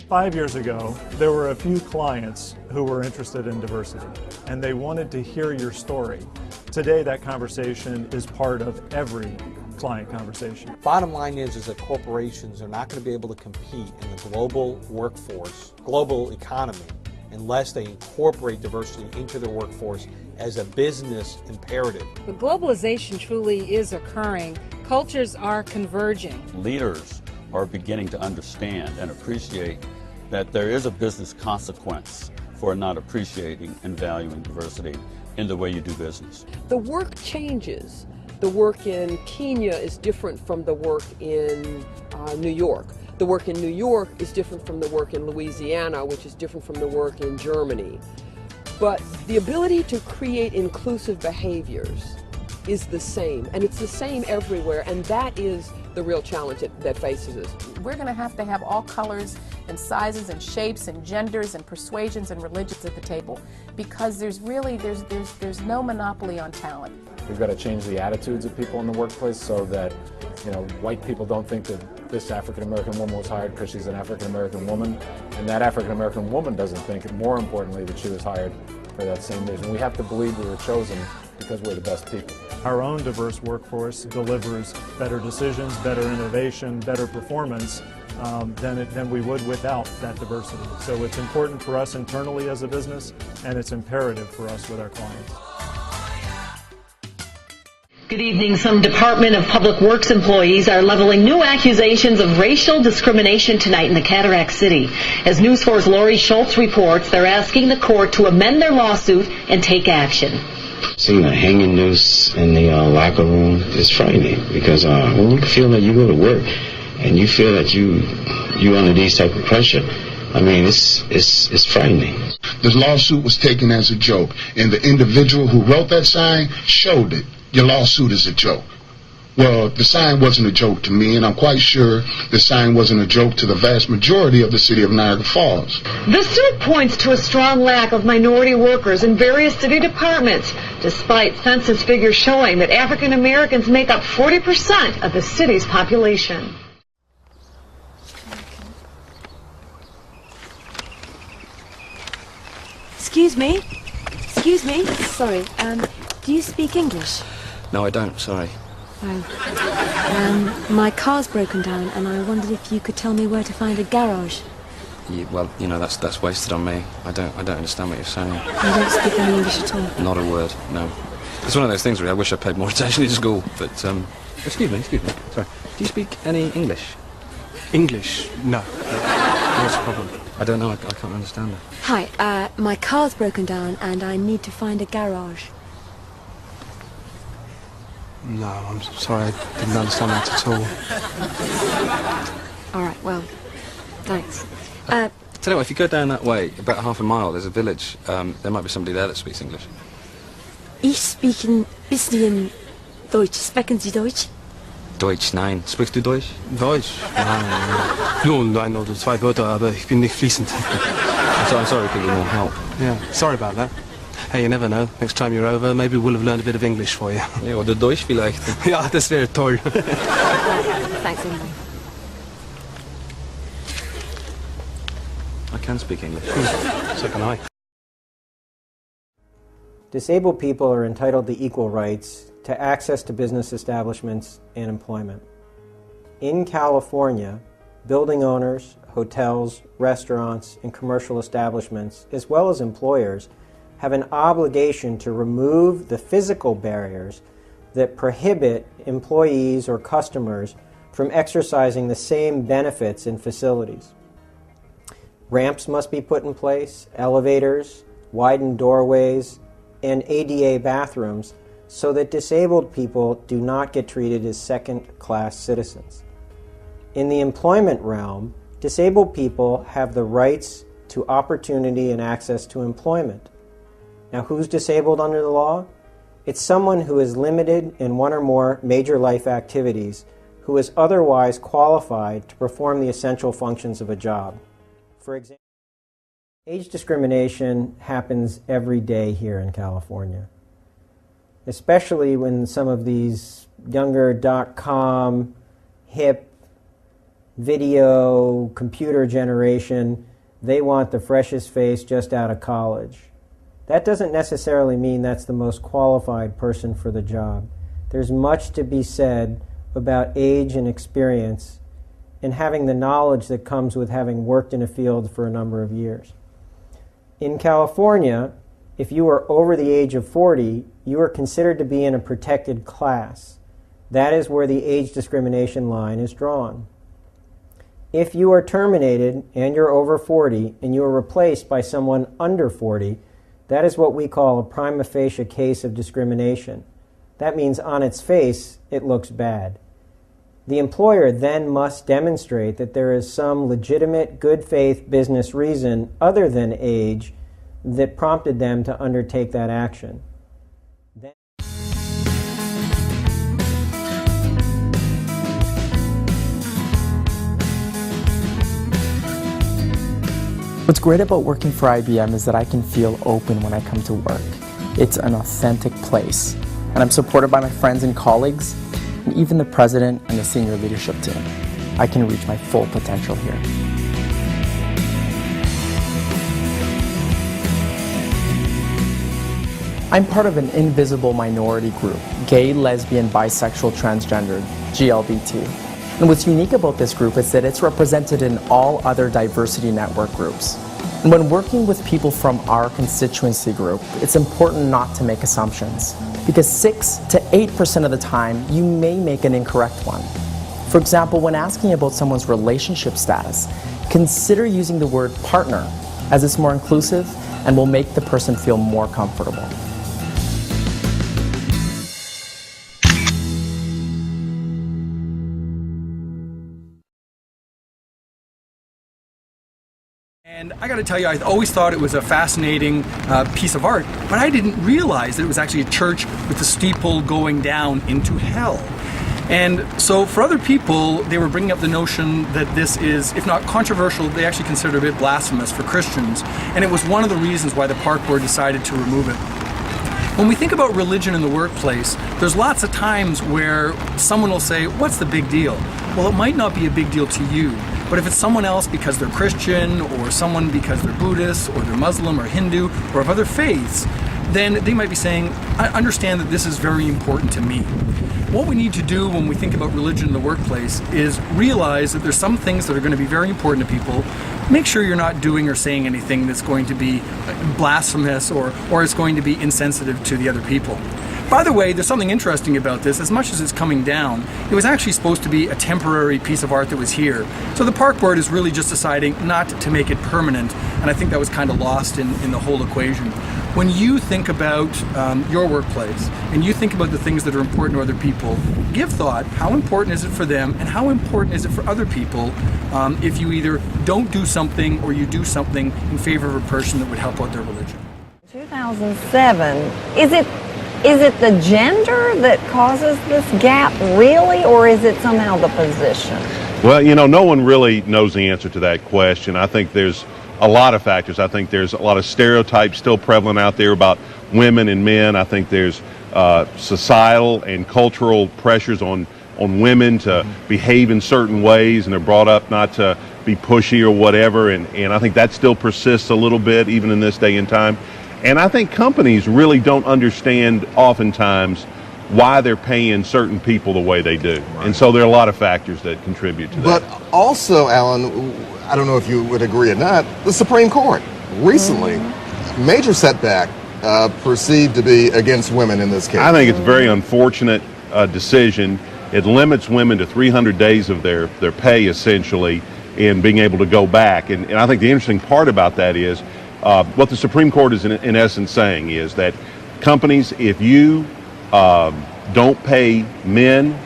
5 years ago, there were a few clients who were interested in diversity, and they wanted to hear your story. Today, that conversation is part of every client conversation. Bottom line is that corporations are not going to be able to compete in the global workforce, global economy, unless they incorporate diversity into their workforce as a business imperative. The globalization truly is occurring. Cultures are converging. Leaders are beginning to understand and appreciate that there is a business consequence for not appreciating and valuing diversity in the way you do business. The work changes. The work in Kenya is different from the work in New York. The work in New York is different from the work in Louisiana, which is different from the work in Germany. But the ability to create inclusive behaviors is the same, and it's the same everywhere, and that is the real challenge that faces us. We're going to have all colors and sizes and shapes and genders and persuasions and religions at the table, because there's no monopoly on talent. We've got to change the attitudes of people in the workplace so that, white people don't think that this African-American woman was hired because she's an African-American woman, and that African-American woman doesn't think, more importantly, that she was hired for that same reason. We have to believe we were chosen because we're the best people. Our own diverse workforce delivers better decisions, better innovation, better performance than we would without that diversity. So it's important for us internally as a business, and it's imperative for us with our clients. Good evening. Some Department of Public Works employees are leveling new accusations of racial discrimination tonight in the Cataract City. As News 4's Lori Schultz reports, they're asking the court to amend their lawsuit and take action. Seeing a hanging noose in the locker room is frightening, because when you feel that you go to work and you feel that you under these type of pressure, I mean, it's frightening. This lawsuit was taken as a joke, and the individual who wrote that sign showed it. Your lawsuit is a joke. Well, the sign wasn't a joke to me, and I'm quite sure the sign wasn't a joke to the vast majority of the city of Niagara Falls. The suit points to a strong lack of minority workers in various city departments, despite census figures showing that African Americans make up 40% of the city's population. Excuse me. Sorry, do you speak English? No, I don't, sorry. Oh. My car's broken down, and I wondered if you could tell me where to find a garage. Well, that's wasted on me. I don't understand what you're saying. You don't speak any English at all? Not a word, no. It's one of those things, really. I wish I paid more attention in school, but, excuse me. Sorry. Do you speak any English? English? No. What's the problem? I don't know. I can't understand it. Hi, my car's broken down, and I need to find a garage. No, I'm sorry, I didn't understand that at all. All right, well, thanks. Tell you what, if you go down that way, about half a mile, there's a village. There might be somebody there that speaks English. Ich speak ein bisschen Deutsch. Sprechen Sie Deutsch? Deutsch, nein. Sprichst du Deutsch? Deutsch? Nein. Nur ein oder zwei Wörter, aber ich bin nicht fließend. I'm sorry, could you more help? Yeah, sorry about that. Hey, you never know. Next time you're over, maybe we'll have learned a bit of English for you. Ja, oder Deutsch vielleicht. Ja, das wäre toll. Thanks, anyway. I can speak English. So can I. Disabled people are entitled to equal rights to access to business establishments and employment. In California, building owners, hotels, restaurants, and commercial establishments, as well as employers, have an obligation to remove the physical barriers that prohibit employees or customers from exercising the same benefits in facilities. Ramps must be put in place, elevators, widened doorways, and ADA bathrooms so that disabled people do not get treated as second-class citizens. In the employment realm, disabled people have the rights to opportunity and access to employment. Now, who's disabled under the law? It's someone who is limited in one or more major life activities who is otherwise qualified to perform the essential functions of a job. For example, age discrimination happens every day here in California, especially when some of these younger .com hip video, computer generation. They want the freshest face just out of college. That doesn't necessarily mean that's the most qualified person for the job. There's much to be said about age and experience and having the knowledge that comes with having worked in a field for a number of years. In California, if you are over the age of 40, you are considered to be in a protected class. That is where the age discrimination line is drawn. If you are terminated and you're over 40 and you are replaced by someone under 40, that is what we call a prima facie case of discrimination. That means on its face, it looks bad. The employer then must demonstrate that there is some legitimate, good faith business reason other than age that prompted them to undertake that action. What's great about working for IBM is that I can feel open when I come to work. It's an authentic place, and I'm supported by my friends and colleagues, and even the president and the senior leadership team. I can reach my full potential here. I'm part of an invisible minority group, gay, lesbian, bisexual, transgendered, GLBT. And what's unique about this group is that it's represented in all other diversity network groups. And when working with people from our constituency group, it's important not to make assumptions, because 6 to 8% of the time, you may make an incorrect one. For example, when asking about someone's relationship status, consider using the word partner, as it's more inclusive and will make the person feel more comfortable. And I got to tell you, I always thought it was a fascinating piece of art, but I didn't realize that it was actually a church with a steeple going down into hell. And so for other people, they were bringing up the notion that this is, if not controversial, they actually consider it a bit blasphemous for Christians. And it was one of the reasons why the park board decided to remove it. When we think about religion in the workplace, there's lots of times where someone will say, what's the big deal? Well, it might not be a big deal to you, but if it's someone else because they're Christian, or someone because they're Buddhist, or they're Muslim, or Hindu, or of other faiths, then they might be saying, I understand that this is very important to me. What we need to do when we think about religion in the workplace is realize that there's some things that are going to be very important to people. Make sure you're not doing or saying anything that's going to be blasphemous or is going to be insensitive to the other people. By the way, there's something interesting about this. As much as it's coming down, it was actually supposed to be a temporary piece of art that was here. So the park board is really just deciding not to make it permanent, and I think that was kind of lost in the whole equation. When you think about your workplace, and you think about the things that are important to other people, give thought, how important is it for them, and how important is it for other people if you either don't do something or you do something in favor of a person that would help out their religion. 2007, is it the gender that causes this gap, really, or is it somehow the position? Well, you know, no one really knows the answer to that question. I think there's a lot of factors. I think there's a lot of stereotypes still prevalent out there about women and men. I think there's societal and cultural pressures on women to behave in certain ways, and they're brought up not to be pushy or whatever, and I think that still persists a little bit even in this day and time. And I think companies really don't understand oftentimes why they're paying certain people the way they do. Right. And so there are a lot of factors that contribute to that. But also, Alan, I don't know if you would agree or not, the Supreme Court recently, major setback perceived to be against women in this case. I think it's a very unfortunate decision. It limits women to 300 days of their pay, essentially, in being able to go back. And I think the interesting part about that is what the Supreme Court is in essence saying is that companies, if you don't pay men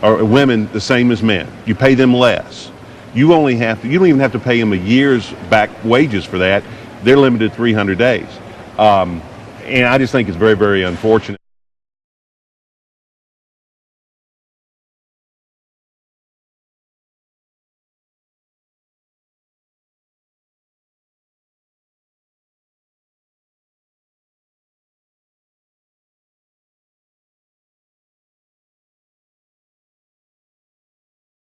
or women the same as men, you pay them less. You don't even have to pay them a year's back wages for that. They're limited to 300 days. And I just think it's very, very unfortunate.